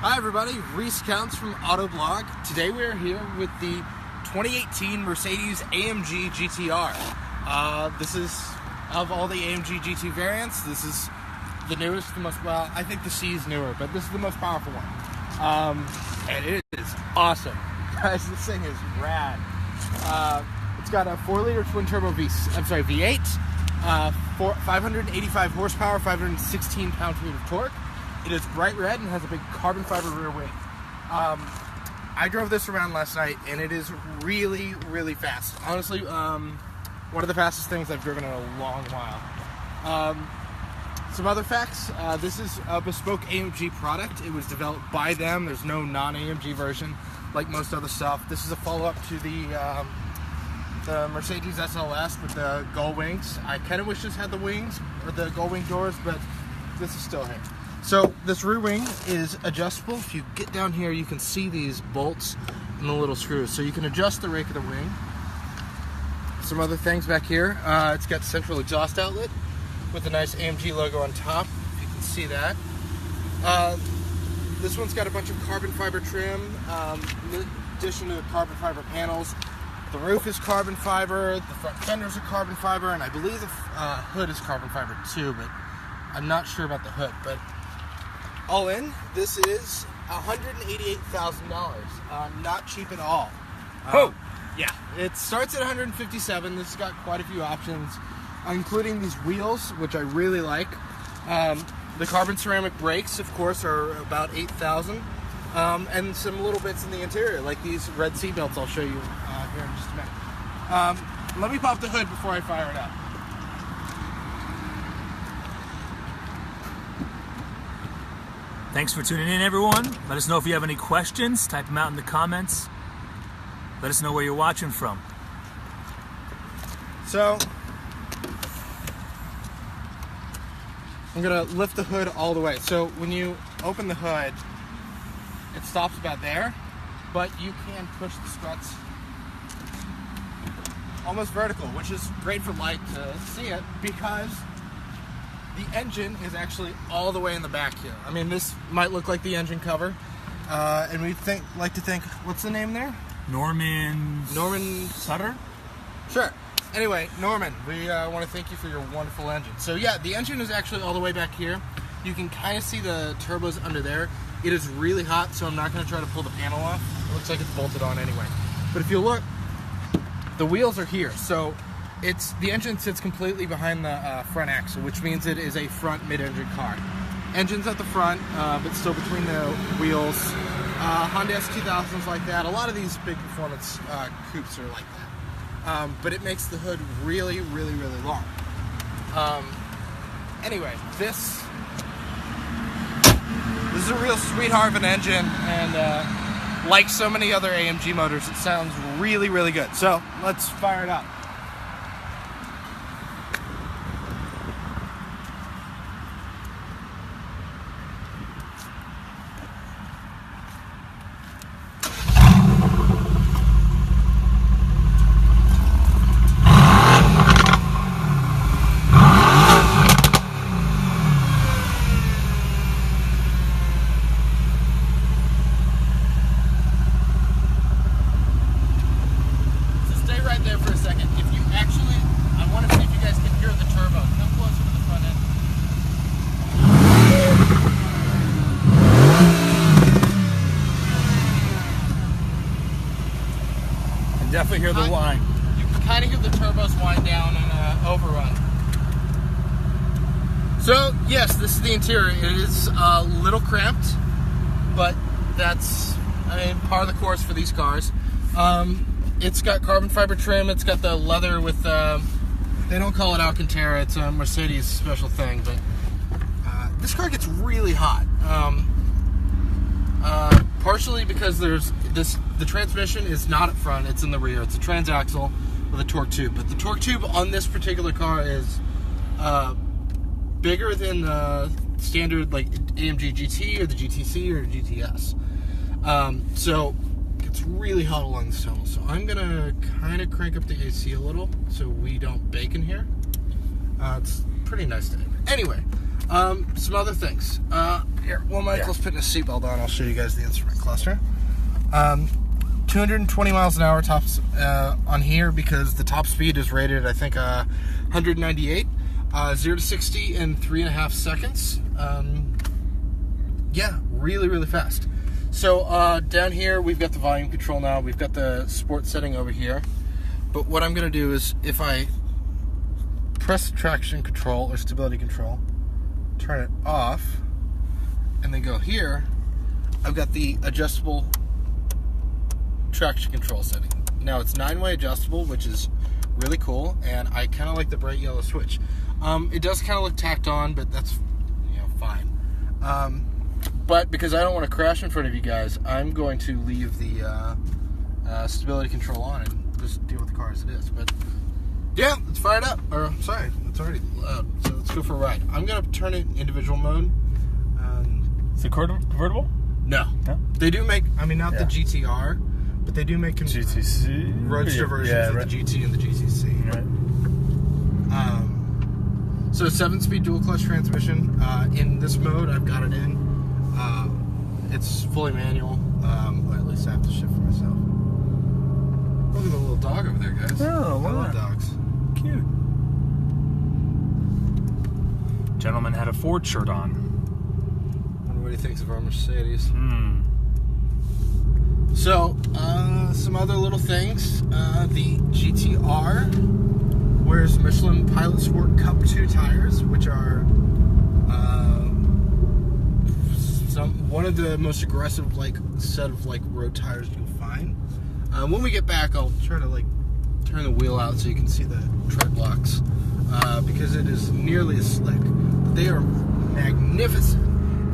Hi everybody, Reese Counts from Autoblog. Today we are here with the 2018 Mercedes-AMG GTR. This is, of all the AMG GT variants, this is the newest, the most, well, I think the C is newer, but this is the most powerful one. And it is awesome. Guys, this thing is rad. It's got a 4-liter twin-turbo V8, 585 horsepower, 516 pound-feet of torque. It is bright red and has a big carbon fiber rear wing. I drove this around last night, and it is really, really fast. Honestly, one of the fastest things I've driven in a long while. Some other facts. This is a bespoke AMG product. It was developed by them. There's no non-AMG version like most other stuff. This is a follow-up to the Mercedes SLS with the gull wings. I kind of wish this had the wings, or the gull wing doors, but this is still here. So this rear wing is adjustable. If you get down here, you can see these bolts and the little screws. So you can adjust the rake of the wing. Some other things back here. It's got central exhaust outlet with a nice AMG logo on top, if you can see that. This one's got a bunch of carbon fiber trim, in addition to the carbon fiber panels. The roof is carbon fiber, the front fenders are carbon fiber, and I believe the hood is carbon fiber too, but I'm not sure about the hood. But all in, this is $188,000. Not cheap at all. Oh! Yeah, it starts at $157,000. This has got quite a few options, including these wheels, which I really like. The carbon ceramic brakes, of course, are about $8,000. And some little bits in the interior, like these red seat belts I'll show you here in just a minute. Let me pop the hood before I fire it up. Thanks for tuning in, everyone. Let us know if you have any questions. Type them out in the comments. Let us know where you're watching from. So, I'm going to lift the hood all the way. So, when you open the hood, it stops about there, but you can push the struts almost vertical, which is great for light to see it, because the engine is actually all the way in the back here. I mean, this might look like the engine cover, and we like to think, what's the name there? Norman Sutter? Sure. Anyway, Norman, we want to thank you for your wonderful engine. So yeah, the engine is actually all the way back here. You can kind of see the turbos under there. It is really hot, so I'm not going to try to pull the panel off. It looks like it's bolted on anyway. But if you look, the wheels are here. So the engine sits completely behind the front axle, which means it is a front mid-engine car. Engine's at the front, but still between the wheels. Honda S2000s like that. A lot of these big performance coupes are like that. But it makes the hood really, really, really long. Anyway, this is a real sweetheart of an engine, and like so many other AMG motors, it sounds really, really good. So let's fire it up. Definitely hear the whine. You can kind of hear the turbos wind down and overrun. So yes, this is the interior. It is a little cramped, but that's part of the course for these cars. It's got carbon fiber trim. It's got the leather with they don't call it Alcantara. It's a Mercedes special thing, but this car gets really hot. Partially because the transmission is not up front, it's in the rear. It's a transaxle with a torque tube. But the torque tube on this particular car is bigger than the standard like AMG GT or the GTC or the GTS. So it's really hot along this tunnel. So I'm gonna kind of crank up the AC a little so we don't bake in here. It's pretty nice today. Anyway, Some other things. Here, while Michael's putting his seatbelt on, I'll show you guys the instrument cluster. 220 miles an hour tops on here because the top speed is rated, I think, 198. 0 to 60 in 3.5 seconds. Yeah, really, really fast. So down here, we've got the volume control now. We've got the sport setting over here. But what I'm going to do is, if I press traction control or stability control, turn it off, and then go here, I've got the adjustable traction control setting. Now it's 9-way adjustable, which is really cool, and I kind of like the bright yellow switch. It does kind of look tacked on, but that's, you know, fine. But because I don't want to crash in front of you guys, I'm going to leave the stability control on and just deal with the car as it is. But yeah, let's fire it up. Or sorry, it's already loud. So let's go for a ride. I'm gonna turn it individual mode. Is it convertible? No. They do make, I mean, not the GTR, but they do make GTC roadster versions of the GT and the GTC. Right. So 7-speed dual clutch transmission. In this mode, I've got it in. It's fully manual. Well, at least I have to shift for myself. Look at the little dog over there, guys. Oh, wow. I love dogs. Cute. Gentleman had a Ford shirt on. Wonder what he thinks of our Mercedes. So, some other little things. The GTR wears Michelin Pilot Sport Cup 2 tires, which are one of the most aggressive set of road tires you'll find. When we get back, I'll try to turn the wheel out so you can see the tread blocks, because it is nearly as slick. They are magnificent,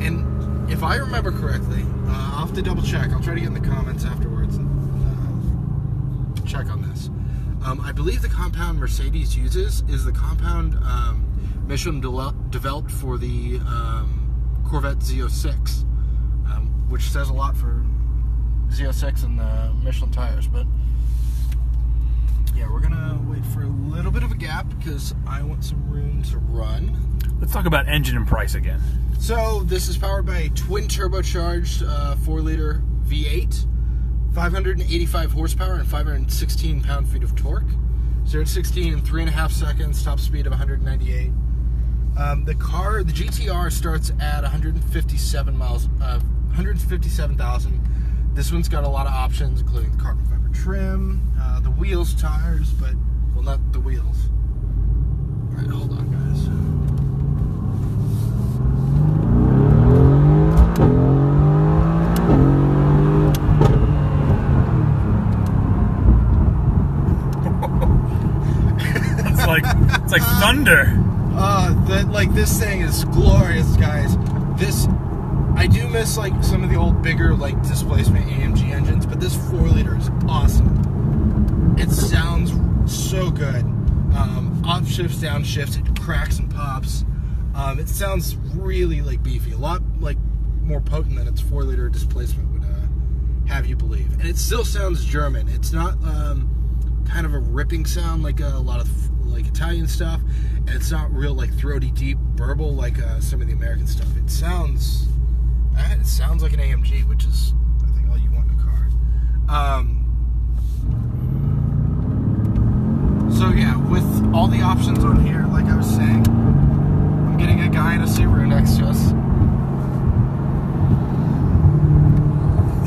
and if I remember correctly, I'll have to double check. I'll try to get in the comments afterwards and check on this. I believe the compound Mercedes uses is the compound Michelin developed for the Corvette Z06, which says a lot for Z06 and the Michelin tires. But yeah, we're gonna wait for a little bit of a gap because I want some room to run. Let's talk about engine and price again. So this is powered by a twin turbocharged 4-liter V8, 585 horsepower and 516 pound-feet of torque. 0 to 60 in 3.5 seconds, top speed of 198. The GTR starts at 157,000. This one's got a lot of options, including the carbon fiber trim, the wheels, tires, but, well, not the wheels. All right, hold on, guys. It's like thunder. This thing is glorious, guys. I do miss some of the old bigger displacement AMG engines, but this 4-liter is awesome. It sounds so good. Up shifts, down shifts, it cracks and pops. It sounds really beefy, a lot more potent than its 4-liter displacement would have you believe. And it still sounds German. It's not kind of a ripping sound like a lot of Italian stuff, and it's not real throaty deep burble like some of the American stuff. It sounds like an AMG, which is, I think, all you want in a car. So yeah, with all the options on here, like I was saying, I'm getting a guy in a Subaru next to us.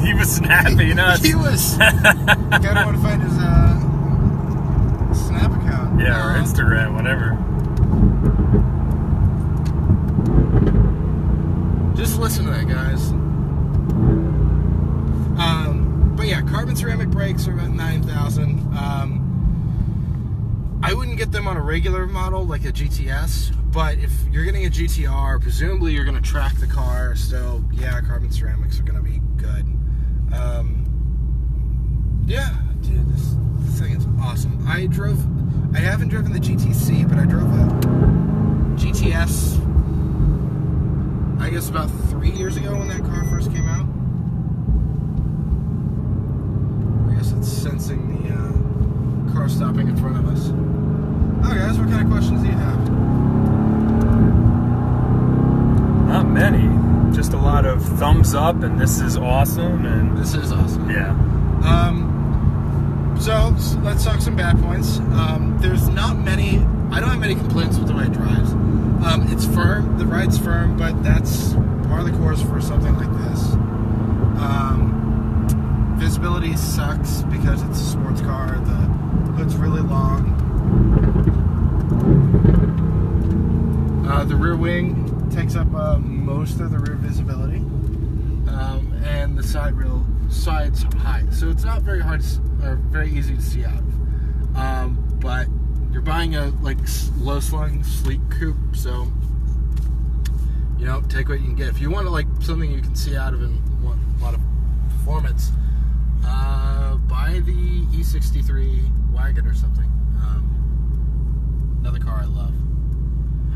He was snappy, nuts. He was. Gotta want to find his Snap account. Yeah, or Instagram, whatever. Just listen to that, guys. But yeah, carbon ceramic brakes are about 9,000. I wouldn't get them on a regular model like a GTS, but if you're getting a GTR, presumably you're going to track the car, so yeah, carbon ceramics are going to be good. Yeah, dude, this thing is awesome. I haven't driven the GTC, but I drove a GTS, I guess about 3 years ago when that car first came out. I guess it's sensing the car stopping in front of us. Oh, guys, what kind of questions do you have? of thumbs up, and this is awesome, and This is awesome. yeah. So let's talk some bad points. There's not many. I don't have many complaints with the way it drives. It's firm. The ride's firm, but that's par the course for something like this. Visibility sucks because it's a sports car. The hood's really long. The rear wing takes up most of the rear visibility, and the side's high, so it's not very hard or very easy to see out of. But you're buying a low slung, sleek coupe, so take what you can get. If you want something you can see out of and want a lot of performance, buy the E63 wagon or something. Another car I love.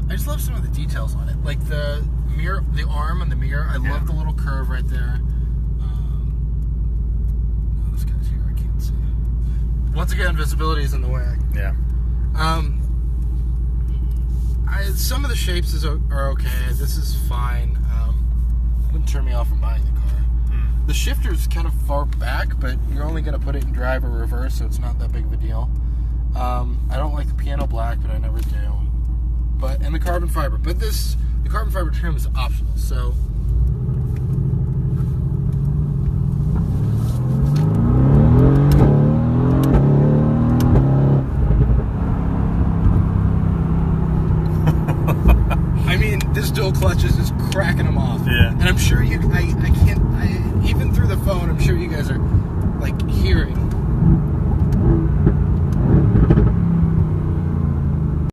I just love some of the details on it, like the mirror, the arm on the mirror. I love the little curve right there. This guy's here, I can't see. Once again, visibility is in the way. Yeah. Some of the shapes are okay. This is fine. Wouldn't turn me off from buying the car. The shifter's kind of far back, but you're only going to put it in drive or reverse, so it's not that big of a deal. I don't like the piano black, but I never do. And the carbon fiber. But the carbon fiber trim is optional, so. I mean, this dual clutch is just cracking them off. Yeah. And I'm sure even through the phone, I'm sure you guys are hearing